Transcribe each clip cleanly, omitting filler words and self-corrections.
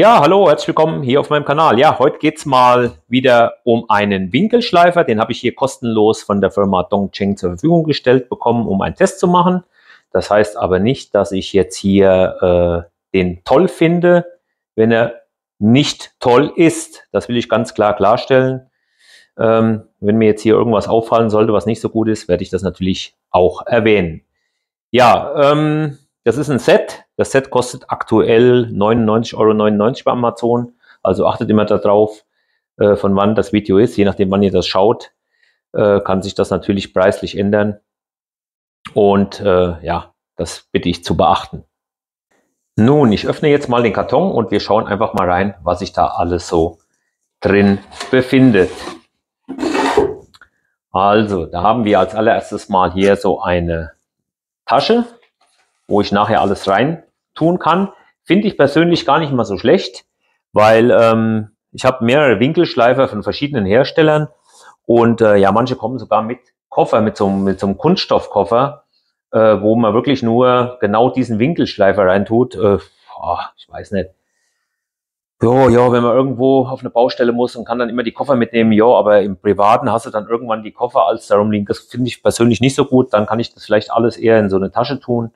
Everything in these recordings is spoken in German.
Ja, hallo, herzlich willkommen hier auf meinem Kanal. Ja, heute geht es mal wieder um einen Winkelschleifer. Den habe ich hier kostenlos von der Firma Dongcheng zur Verfügung gestellt bekommen, um einen Test zu machen. Das heißt aber nicht, dass ich jetzt hier den toll finde, wenn er nicht toll ist. Das will ich ganz klar klarstellen. Wenn mir jetzt hier irgendwas auffallen sollte, was nicht so gut ist, werde ich das natürlich auch erwähnen. Ja, das ist ein Set. Das Set kostet aktuell 99,99 € bei Amazon. Also achtet immer darauf, von wann das Video ist. Je nachdem, wann ihr das schaut, kann sich das natürlich preislich ändern. Und ja, das bitte ich zu beachten. Nun, ich öffne jetzt mal den Karton und wir schauen einfach mal rein, was sich da alles so drin befindet. Also, da haben wir als allererstes mal hier so eine Tasche, wo ich nachher alles rein tun kann. Finde ich persönlich gar nicht mal so schlecht, weil ich habe mehrere Winkelschleifer von verschiedenen Herstellern und ja, manche kommen sogar mit Koffer, mit so einem Kunststoffkoffer, wo man wirklich nur genau diesen Winkelschleifer reintut. Ich weiß nicht. Ja, wenn man irgendwo auf eine Baustelle muss und kann dann immer die Koffer mitnehmen, ja, aber im Privaten hast du dann irgendwann die Koffer als darum liegen. Das finde ich persönlich nicht so gut. Dann kann ich das vielleicht alles eher in so eine Tasche tun.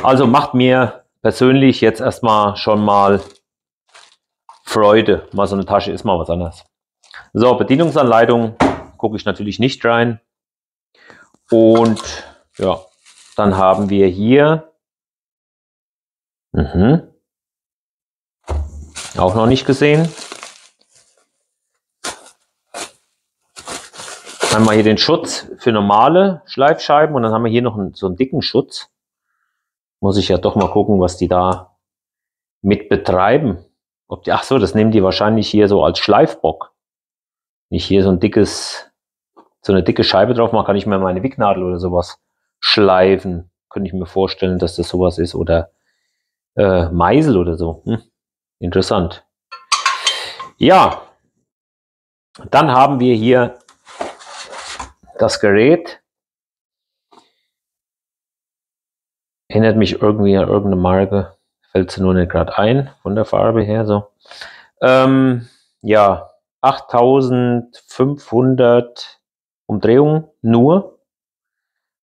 Also macht mir persönlich jetzt erstmal schon mal Freude. Mal so eine Tasche ist mal was anderes. So, Bedienungsanleitung gucke ich natürlich nicht rein. Und ja, dann haben wir hier auch noch nicht gesehen. Einmal hier den Schutz für normale Schleifscheiben und dann haben wir hier noch so einen dicken Schutz. Muss ich ja doch mal gucken, was die da mit betreiben. Ach so, das nehmen die wahrscheinlich hier so als Schleifbock. Wenn ich hier so eine dicke Scheibe drauf mache, kann ich mir meine Wicknadel oder sowas schleifen. Könnte ich mir vorstellen, dass das sowas ist. Oder Meißel oder so. Interessant. Ja, dann haben wir hier das Gerät. Erinnert mich irgendwie an irgendeine Marke. Fällt sie nur nicht gerade ein, von der Farbe her so. Ja, 8500 Umdrehungen nur.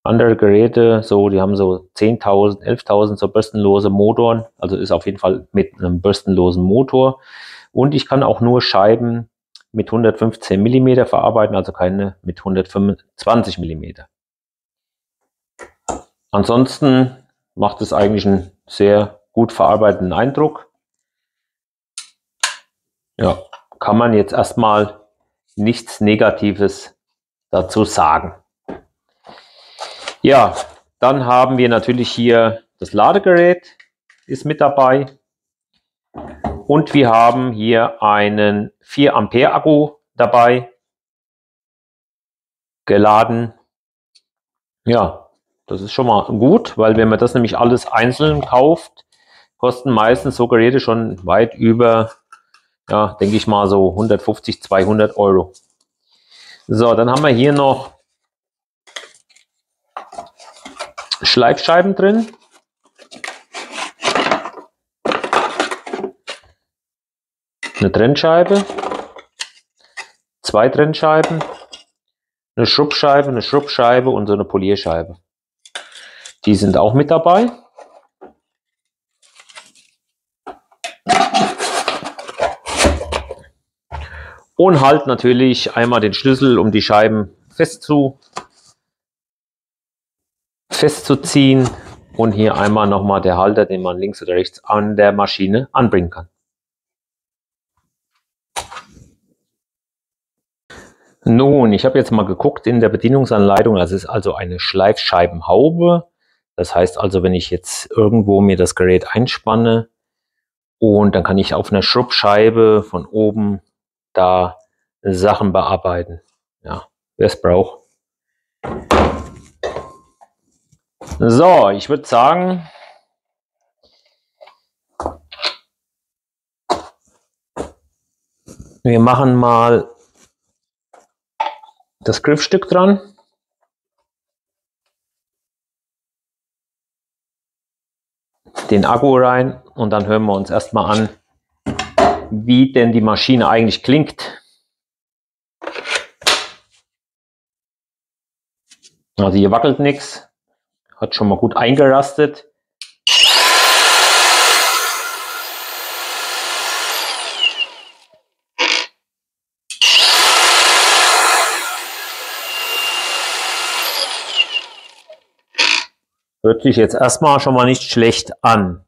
Andere Geräte, so, die haben so 10.000, 11.000 so bürstenlose Motoren. Also ist auf jeden Fall mit einem bürstenlosen Motor. Und ich kann auch nur Scheiben mit 115 mm verarbeiten, also keine mit 125 mm. Ansonsten macht es eigentlich einen sehr gut verarbeiteten Eindruck. Ja, kann man jetzt erstmal nichts Negatives dazu sagen. Ja, dann haben wir natürlich hier das Ladegerät, ist mit dabei. Und wir haben hier einen 4 Ampere Akku dabei, geladen. Ja, das ist schon mal gut, weil wenn man das nämlich alles einzeln kauft, kosten meistens so Geräte schon weit über, ja, denke ich mal so 150, 200 €. So, dann haben wir hier noch Schleifscheiben drin. Eine Trennscheibe, 2 Trennscheiben, eine Schrubbscheibe und so eine Polierscheibe. Die sind auch mit dabei. Und halt natürlich einmal den Schlüssel, um die Scheiben festzuziehen. Und hier einmal nochmal der Halter, den man links oder rechts an der Maschine anbringen kann. Nun, ich habe jetzt mal geguckt in der Bedienungsanleitung. Das ist also eine Schleifscheibenhaube. Das heißt also, wenn ich jetzt irgendwo mir das Gerät einspanne und dann kann ich auf einer Schrubbscheibe von oben da Sachen bearbeiten. Ja, wer es braucht. So, ich würde sagen, wir machen mal das Griffstück dran. Den Akku rein und dann hören wir uns erstmal an, wie denn die Maschine eigentlich klingt. Also hier wackelt nichts, hat schon mal gut eingerastet. Hört sich jetzt erstmal schon mal nicht schlecht an.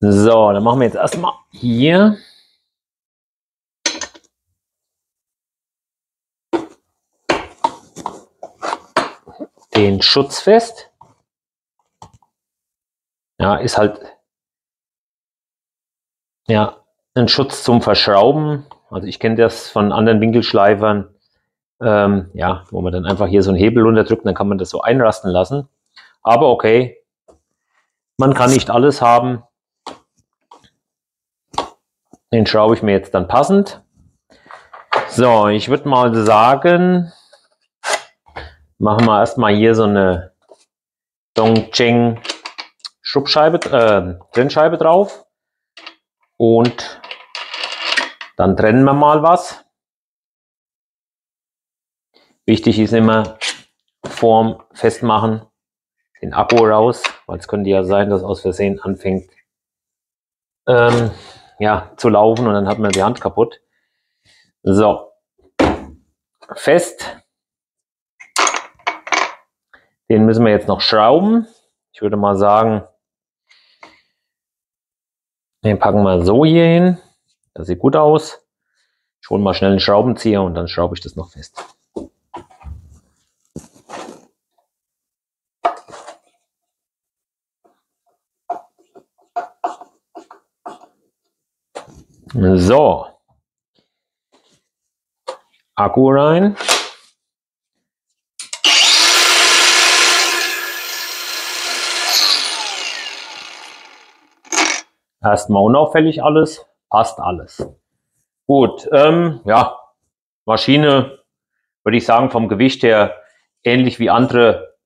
So, dann machen wir jetzt erstmal hier den Schutz fest. Ja, ist halt ja ein Schutz zum Verschrauben. Also ich kenne das von anderen Winkelschleifern, ja, wo man dann einfach hier so einen Hebel runterdrückt, dann kann man das so einrasten lassen. Aber okay, man kann nicht alles haben. Den schraube ich mir jetzt dann passend. So, ich würde mal sagen, machen wir erstmal hier so eine Dongcheng Schubscheibe, Trennscheibe drauf. Und dann trennen wir mal was. Wichtig ist immer vorm Festmachen den Akku raus, weil es könnte ja sein, dass aus Versehen anfängt ja, zu laufen und dann hat man die Hand kaputt. So, fest. Den müssen wir jetzt noch schrauben. Ich würde mal sagen, den packen wir so hier hin. Das sieht gut aus. Ich hole mal schnell einen Schraubenzieher und dann schraube ich das noch fest. So, Akku rein. Erstmal unauffällig alles, passt alles. Gut, ja, Maschine würde ich sagen vom Gewicht her ähnlich wie andere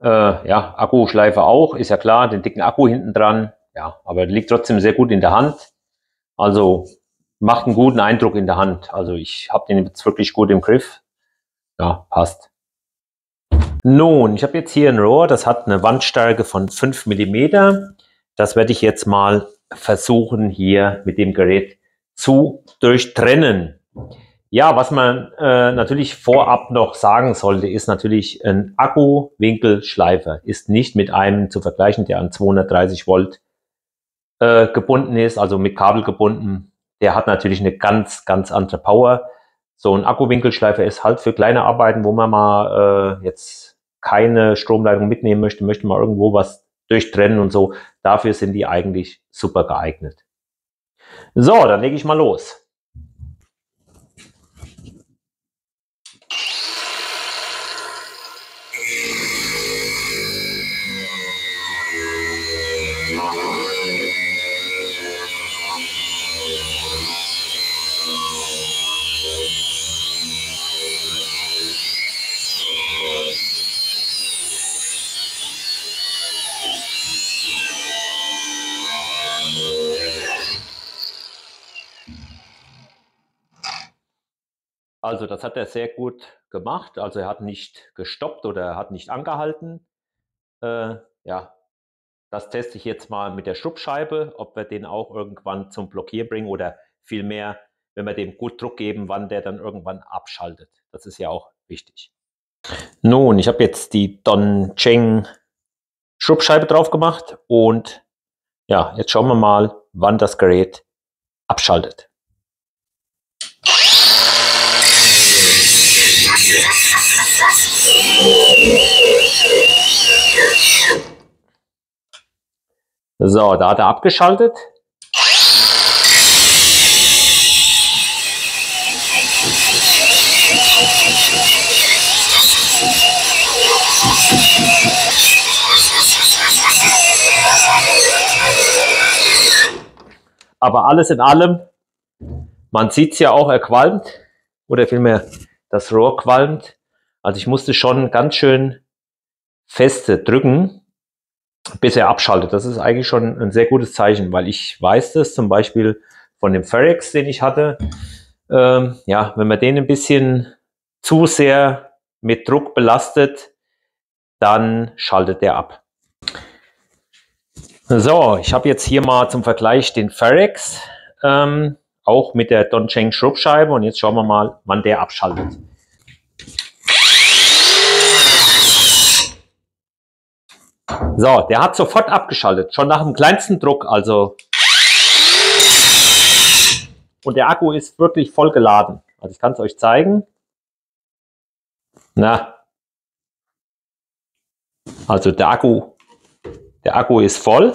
ja, Akkuschleifer auch, ist ja klar, den dicken Akku hinten dran, ja, aber liegt trotzdem sehr gut in der Hand. Also macht einen guten Eindruck in der Hand. Also ich habe den jetzt wirklich gut im Griff. Ja, passt. Nun, ich habe jetzt hier ein Rohr, das hat eine Wandstärke von 5 mm. Das werde ich jetzt mal versuchen, hier mit dem Gerät zu durchtrennen. Ja, was man natürlich vorab noch sagen sollte, ist natürlich, ein Akkuwinkelschleifer ist nicht mit einem zu vergleichen, der an 230 Volt gebunden ist, also mit Kabel gebunden. Der hat natürlich eine ganz, ganz andere Power. So ein Akkuwinkelschleifer ist halt für kleine Arbeiten, wo man mal jetzt keine Stromleitung mitnehmen möchte, möchte man irgendwo was durchtrennen und so. Dafür sind die eigentlich super geeignet. So, dann lege ich mal los. Also das hat er sehr gut gemacht. Also er hat nicht gestoppt oder er hat nicht angehalten. Ja, das teste ich jetzt mal mit der Schubscheibe, ob wir den auch irgendwann zum Blockieren bringen oder vielmehr, wenn wir dem gut Druck geben, wann der dann irgendwann abschaltet. Das ist ja auch wichtig. Nun, ich habe jetzt die Dongcheng Schubscheibe drauf gemacht und ja, jetzt schauen wir mal, wann das Gerät abschaltet. So, da hat er abgeschaltet. Aber alles in allem, man sieht es ja auch, er qualmt, oder vielmehr das Rohr qualmt. Also ich musste schon ganz schön feste drücken, bis er abschaltet. Das ist eigentlich schon ein sehr gutes Zeichen, weil ich weiß das zum Beispiel von dem Ferex, den ich hatte. Ja, wenn man den ein bisschen zu sehr mit Druck belastet, dann schaltet der ab. So, ich habe jetzt hier mal zum Vergleich den Ferex, auch mit der Dongcheng Schrubbscheibe, und jetzt schauen wir mal, wann der abschaltet. So, der hat sofort abgeschaltet, schon nach dem kleinsten Druck, also. Und der Akku ist wirklich voll geladen. Also ich kann es euch zeigen. Na, also der Akku ist voll.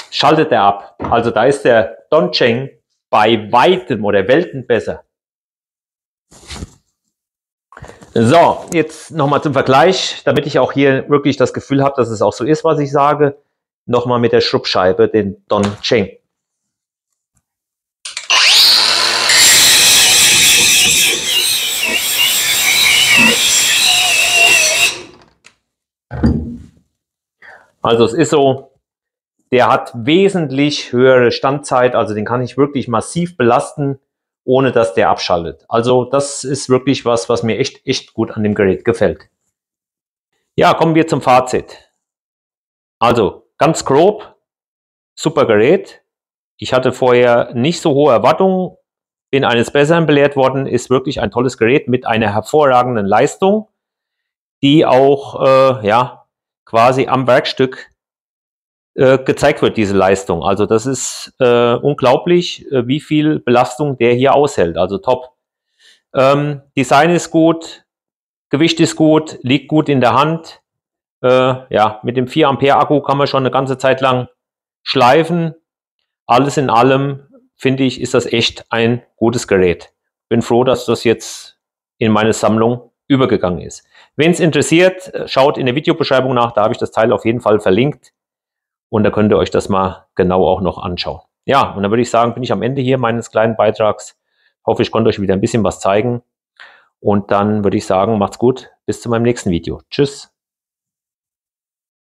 Schaltet er ab. Also da ist der Dongcheng bei weitem oder Welten besser. So, jetzt nochmal zum Vergleich, damit ich auch hier wirklich das Gefühl habe, dass es auch so ist, was ich sage. Nochmal mit der Schrubbscheibe, den Dongcheng. Also es ist so, der hat wesentlich höhere Standzeit, also den kann ich wirklich massiv belasten, ohne dass der abschaltet. Also das ist wirklich was mir echt gut an dem Gerät gefällt. Ja, kommen wir zum Fazit. Also ganz grob, super Gerät. Ich hatte vorher nicht so hohe Erwartungen, bin eines Besseren belehrt worden, ist wirklich ein tolles Gerät mit einer hervorragenden Leistung, die auch ja, quasi am Werkstück gezeigt wird, diese Leistung. Also das ist unglaublich, wie viel Belastung der hier aushält. Also top. Design ist gut, Gewicht ist gut, liegt gut in der Hand. Ja, mit dem 4 Ampere Akku kann man schon eine ganze Zeit lang schleifen. Alles in allem, finde ich, ist das echt ein gutes Gerät. Bin froh, dass das jetzt in meine Sammlung übergegangen ist. Wen es interessiert, schaut in der Videobeschreibung nach, da habe ich das Teil auf jeden Fall verlinkt. Und da könnt ihr euch das mal genau auch noch anschauen. Ja, und dann würde ich sagen, bin ich am Ende hier meines kleinen Beitrags. Hoffe, ich konnte euch wieder ein bisschen was zeigen. Und dann würde ich sagen, macht's gut. Bis zu meinem nächsten Video. Tschüss.